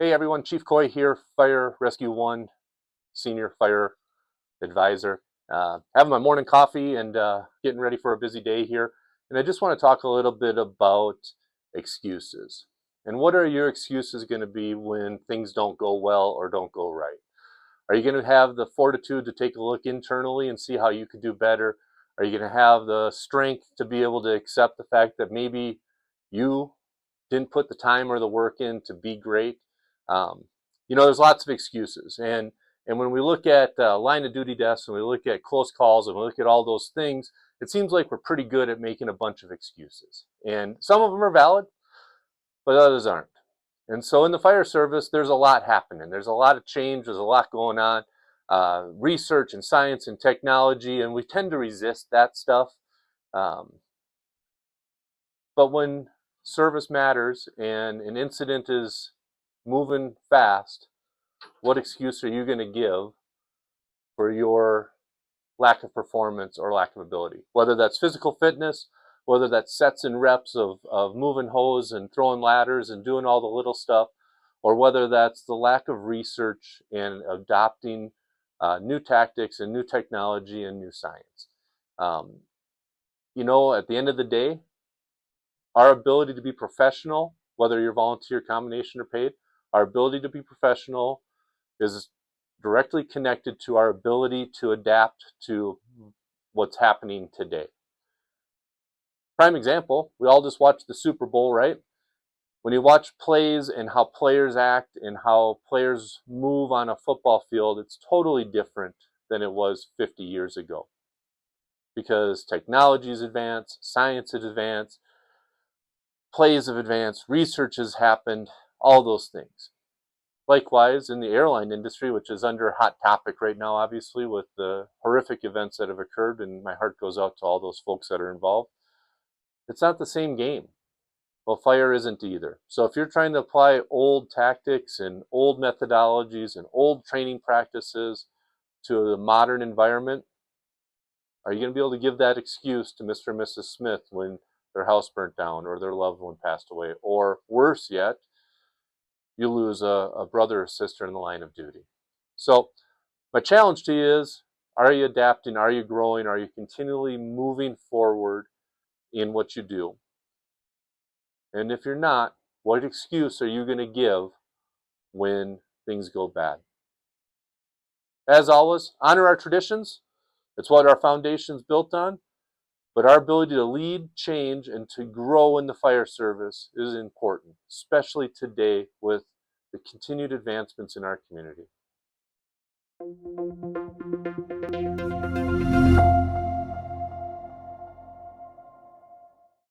Hey everyone, Chief Caughey here, Fire Rescue 1 Senior Fire Advisor. Having my morning coffee and getting ready for a busy day here. And I just want to talk a little bit about excuses. And what are your excuses going to be when things don't go well or don't go right? Are you going to have the fortitude to take a look internally and see how you could do better? Are you going to have the strength to be able to accept the fact that maybe you didn't put the time or the work in to be great? Um, there's lots of excuses, and when we look at line of duty deaths and we look at close calls and we look at all those things, it seems like we're pretty good at making a bunch of excuses, and some of them are valid, but others aren't. And so in the fire service, there's a lot happening. There's a lot of change. There's a lot going on. Research and science and technology, and we tend to resist that stuff. Um, but when service matters and an incident is moving fast, what excuse are you going to give for your lack of performance or lack of ability? Whether that's physical fitness, whether that's sets and reps of moving hose and throwing ladders and doing all the little stuff, or whether that's the lack of research and adopting new tactics and new technology and new science. Um, at the end of the day, our ability to be professional, whether you're volunteer, combination, or paid, our ability to be professional is directly connected to our ability to adapt to what's happening today. Prime example, we all just watched the Super Bowl, right? When you watch plays and how players act and how players move on a football field, it's totally different than it was 50 years ago. Because technology has advanced, science has advanced, plays have advanced, research has happened, all those things. Likewise, in the airline industry, which is under hot topic right now, obviously, with the horrific events that have occurred, and my heart goes out to all those folks that are involved, it's not the same game. Well, fire isn't either. So if you're trying to apply old tactics and old methodologies and old training practices to the modern environment, are you going to be able to give that excuse to Mr. and Mrs. Smith when their house burnt down or their loved one passed away? Or worse yet, you lose a brother or sister in the line of duty. So my challenge to you is, are you adapting? Are you growing? Are you continually moving forward in what you do? And if you're not, what excuse are you going to give when things go bad? As always, honor our traditions. It's what our foundation's built on. But our ability to lead, change, and to grow in the fire service is important, especially today with the continued advancements in our community.